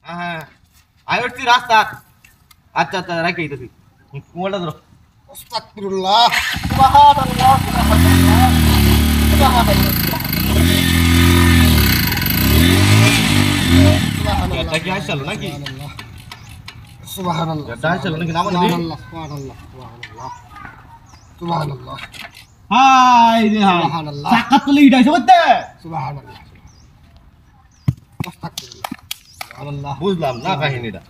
হ্যাঁ আইছি রাস্তা আচ্ছা আচ্ছা রাখি দিছি মোবাইলটা ধরো আস্তাগফিরুল্লাহ সুবহানাল্লাহ সুবহানাল্লাহ এটা কি আসলো নাকি সুবহানাল্লাহ এটা আসলো নাকি নাম নেই সুবহানাল্লাহ সুবহানাল্লাহ সুবহানাল্লাহ হাই রে হাই সুবহানাল্লাহ সাকাত তুলে ইডাইছো করতে সুবহানাল্লাহ আস্তাগফিরুল্লাহ সুবহানাল্লাহ বুঝলাম না কাহিনীটা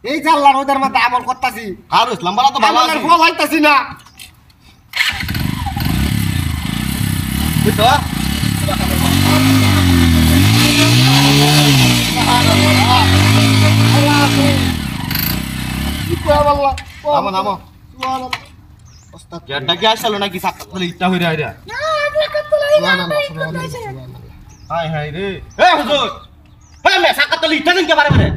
এই যে আল্লাহর ওদের মধ্যে আমল করতাছি আর ইসলাম বালা তো ভালো আমলের আছে ফল হইতাছি না বুঝছো নামো নামো এটা কি আসলো নাকি সাকাত তুলে ইটা হইরা হইরা হাই হাই রে এ হুজুর হ্যাঁ মে সাকাত তুলে ইটা দিন কে পারে পারে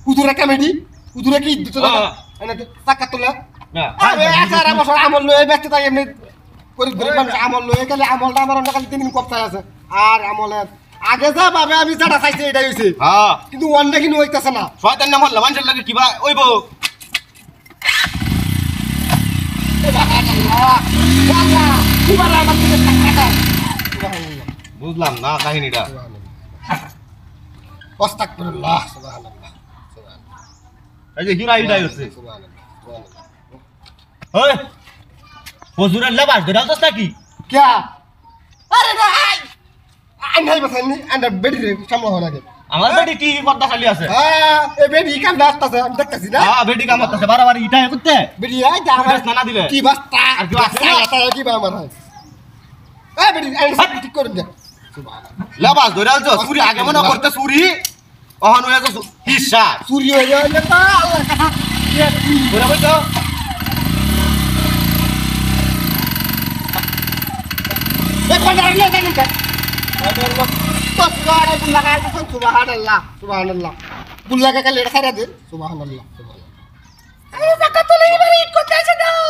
উদুরে কমেডি উদুরে কি দিত হ্যাঁ। এনে টাকা তোলা না আরে আসার বছর আমল লয়ে ব্যস্ত তাই এমনি গরিব গরিব মানুষ আমল লয়ে গেলে আমলটা আমার অন্য খালি 3 দিন কপসায় আছে আর আমলের আগে যা ভাবে আমি যেটা চাইছি এটাই হইছে হ্যাঁ কিন্তু অন্য কিন্তু হইতাছে না শয়তান নাম হল্লা মানুষের লাগে কিবা ওইবো বুঝলাম না কাহিনীটা আস্তাগফিরুল্লাহ সুবহানাল্লাহ এই যে হিরা ইডাই হচ্ছে সুবহানাল্লাহ ওই হুজুরের লেবাস ধরে আছস নাকি क्या अरे भाई आई नहीं बतानी अंदर बेटी रे सामने होना के আমার বেটি কি পর্দা খালি আছে हां ए बेटी काम रास्ता से हम देखताছি না হ্যাঁ বেটি কাম করতেছে বারবার ইটা করতে बेटी आई जा কইতাছ না দিলে কি বাস্তা আর কি বাস্তা? কি বা আমার হয় এ বেটি আই ঠিক করে দে সুবহানাল্লাহ লেবাস ধরে আলছো চুরি আগে মনে করতে চুরি অহন হয়ে যাচ্ছে হিসা सूर्य हो गया ना अल्लाह का ধরে বইতো एक बार ले जाने का बस गाड़ी बुला का सुबहानल्लाह सुबहानल्लाह बुला का लेट खा दे सुबहानल्लाह अरे जका तो नहीं बारी इट করতে আসে দাও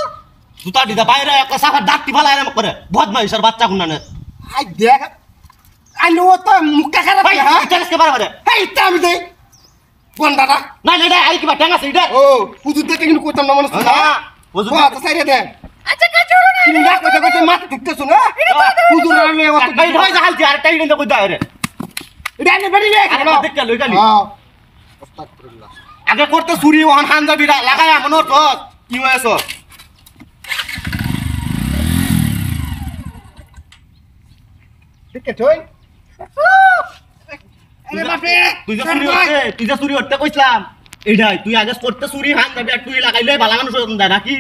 জুতা দিদা বাইরে একটা সাফা ডাকটি ফালায় না করে বদমাইশের বাচ্চা গুনানে আই দেখ আই নো তো মুক্কা খারাপ ভাই হ্যাঁ ইটাস কে বারবার এই আমি দে বন্ডাটা না না এটা আই কিবা টেঙ্গা আছে এটা ও পুজু দেখে কিন্তু কইতাম না মনে না হুজুর ও তো সাইরে দে আচ্ছা কাজ করো না তুমি ডাক কথা কথা মাথা ঢুকতেছ না পুজু রানে অত ভাই ভাই যা হালতি আর টাইম নিতে কই দাও রে এটা আনে বাড়ি রে আরে দেখ কে লই গালি হ্যাঁ আস্তাগফিরুল্লাহ আগে করতে চুরি ওহন হানজাবি লাগায় মনোর তো কি হয়েছে ঠিক আছে তুই আরে বাপরে তুই যে চুরি হতে কইছিলাম এইটাই তুই আগে করতে চুরি হানজাবি আর তুই লাগাইলে ভালো মানুষ দেয় নাকি